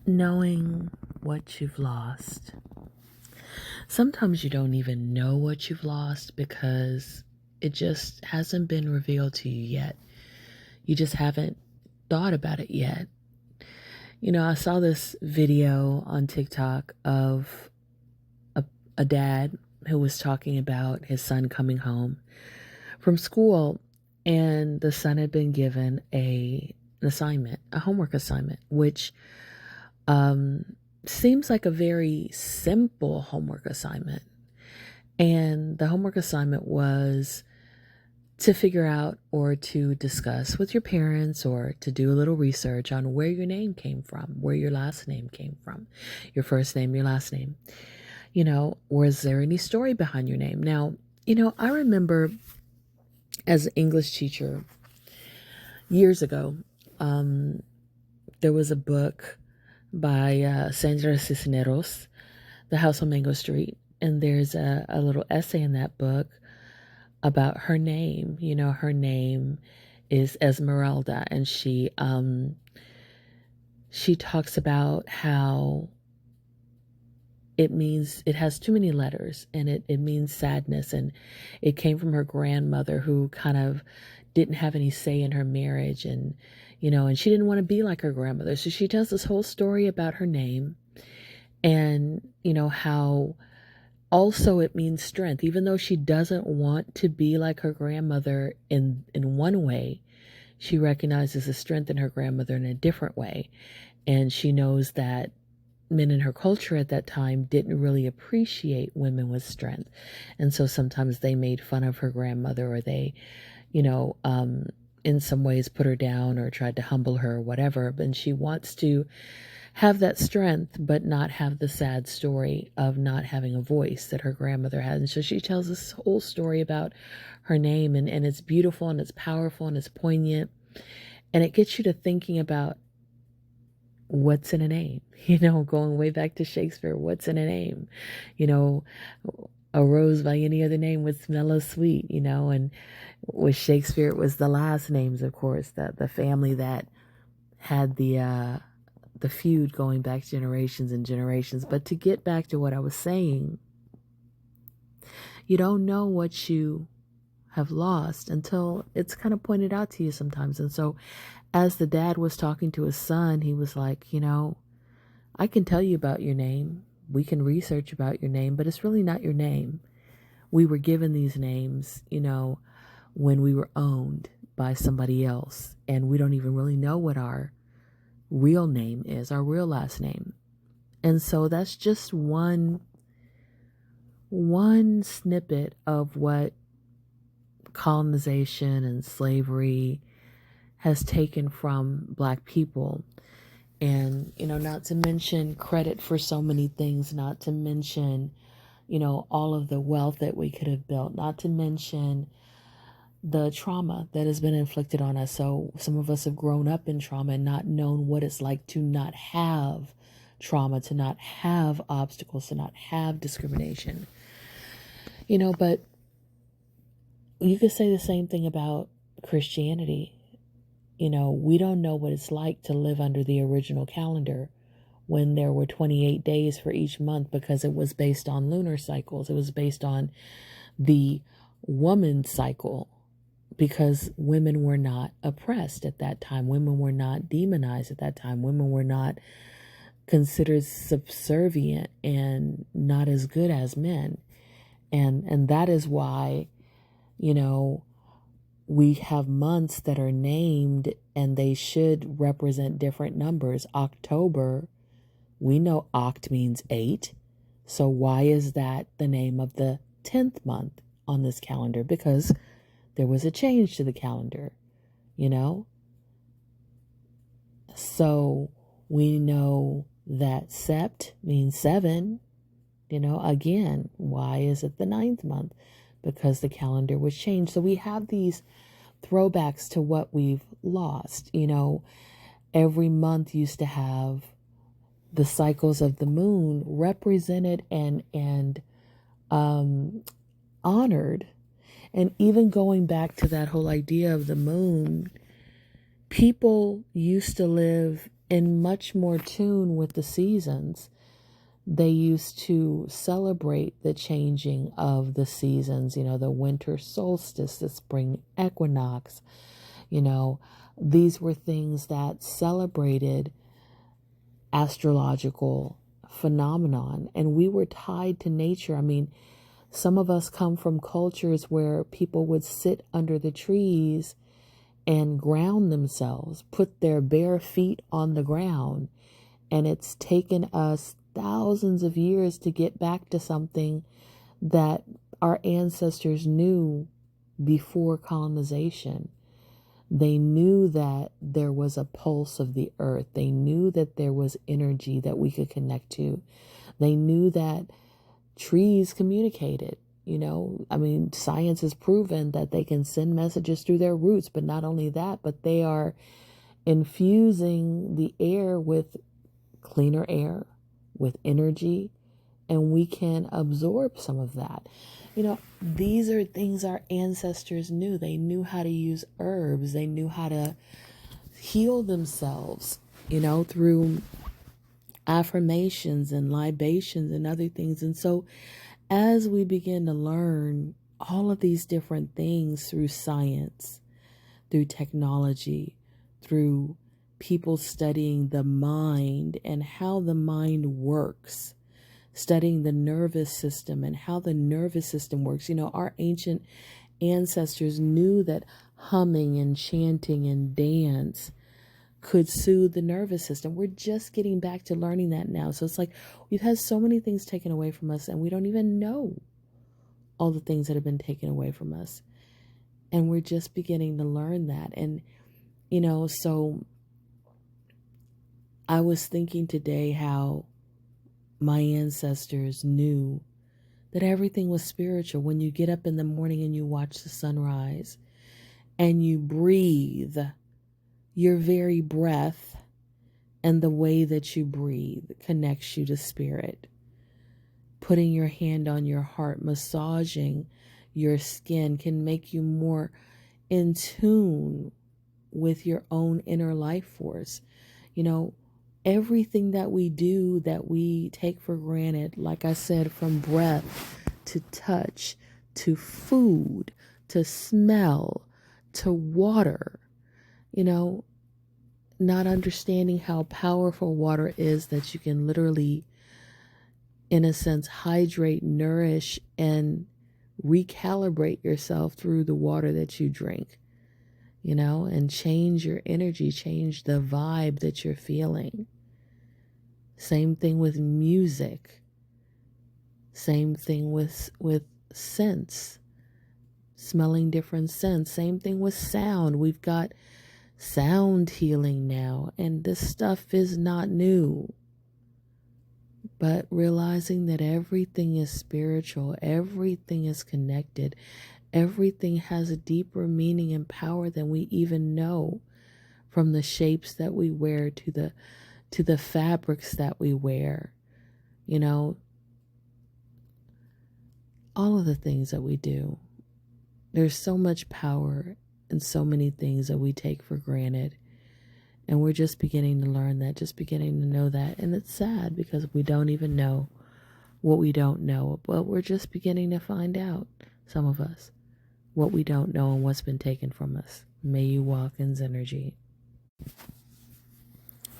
Knowing what you've lost. Sometimes you don't even know what you've lost because it just hasn't been revealed to you yet. You just haven't thought about it yet. I saw this video on TikTok of a dad who was talking about his son coming home from school, and the son had been given an assignment, a homework assignment, which um, seems like a very simple homework assignment. And the homework assignment was to figure out or to discuss with your parents or to do a little research on where your name came from, where your last name came from, your first name, your last name. Was there any story behind your name? Now, I remember as an English teacher years ago, there was a book by Sandra Cisneros, The House on Mango Street. And there's a little essay in that book about her name. Her name is Esmeralda, and she talks about how it has too many letters, and it means sadness, and it came from her grandmother, who kind of didn't have any say in her marriage, and she didn't want to be like her grandmother. So she tells this whole story about her name, and how also it means strength. Even though she doesn't want to be like her grandmother in one way, she recognizes the strength in her grandmother in a different way. And she knows that men in her culture at that time didn't really appreciate women with strength. And so sometimes they made fun of her grandmother, or they, in some ways put her down or tried to humble her or whatever. And she wants to have that strength, but not have the sad story of not having a voice that her grandmother had. And so she tells this whole story about her name, and it's beautiful, and it's powerful, and it's poignant. And it gets you to thinking about what's in a name, going way back to Shakespeare, what's in a name? A rose by any other name would smell as sweet, and with Shakespeare, it was the last names, of course, the family that had the feud going back generations and generations. But to get back to what I was saying, you don't know what you have lost until it's kind of pointed out to you sometimes. And so as the dad was talking to his son, he was like, I can tell you about your name. We can research about your name, but it's really not your name. We were given these names, when we were owned by somebody else, and we don't even really know what our real name is, our real last name. And so that's just one snippet of what colonization and slavery has taken from Black people. And, not to mention credit for so many things, not to mention, all of the wealth that we could have built, not to mention the trauma that has been inflicted on us. So some of us have grown up in trauma and not known what it's like to not have trauma, to not have obstacles, to not have discrimination. But you could say the same thing about Christianity. We don't know what it's like to live under the original calendar when there were 28 days for each month, because it was based on lunar cycles. It was based on the woman's cycle, because women were not oppressed at that time. Women were not demonized at that time. Women were not considered subservient and not as good as men. And that is why, we have months that are named, and they should represent different numbers. October, we know oct means 8. So why is that the name of the 10th month on this calendar? Because there was a change to the calendar, So we know that sept means 7. Again, why is it the 9th month? Because the calendar was changed. So we have these throwbacks to what we've lost. Every month used to have the cycles of the moon represented and honored. And even going back to that whole idea of the moon, people used to live in much more tune with the seasons. They used to celebrate the changing of the seasons, the winter solstice, the spring equinox. These were things that celebrated astrological phenomenon, and we were tied to nature. I mean, some of us come from cultures where people would sit under the trees and ground themselves, put their bare feet on the ground. And it's taken us thousands of years to get back to something that our ancestors knew before colonization. They knew that there was a pulse of the earth. They knew that there was energy that we could connect to. They knew that trees communicated. Science has proven that they can send messages through their roots, but not only that, but they are infusing the air with cleaner air, with energy, and we can absorb some of that. These are things our ancestors knew. They knew how to use herbs. They knew how to heal themselves, through affirmations and libations and other things. And so as we begin to learn all of these different things through science, through technology, through people studying the mind and how the mind works, studying the nervous system and how the nervous system works. Our ancient ancestors knew that humming and chanting and dance could soothe the nervous system. We're just getting back to learning that now. So it's like we've had so many things taken away from us, and we don't even know all the things that have been taken away from us. And we're just beginning to learn that. And, so I was thinking today how my ancestors knew that everything was spiritual. When you get up in the morning and you watch the sunrise and you breathe, your very breath and the way that you breathe connects you to spirit. Putting your hand on your heart, massaging your skin can make you more in tune with your own inner life force. Everything that we do that we take for granted, like I said, from breath to touch to food to smell to water, not understanding how powerful water is, that you can literally, in a sense, hydrate, nourish, and recalibrate yourself through the water that you drink, and change your energy, change the vibe that you're feeling. Same thing with music. Same thing with scents, smelling different scents. Same thing with sound. We've got sound healing now, and this stuff is not new. But realizing that everything is spiritual, everything is connected, everything has a deeper meaning and power than we even know, from the shapes that we wear to the fabrics that we wear, all of the things that we do. There's so much power in so many things that we take for granted. And we're just beginning to learn that, just beginning to know that. And it's sad because we don't even know what we don't know. But we're just beginning to find out, some of us, what we don't know and what's been taken from us. May you walk in Zenergy.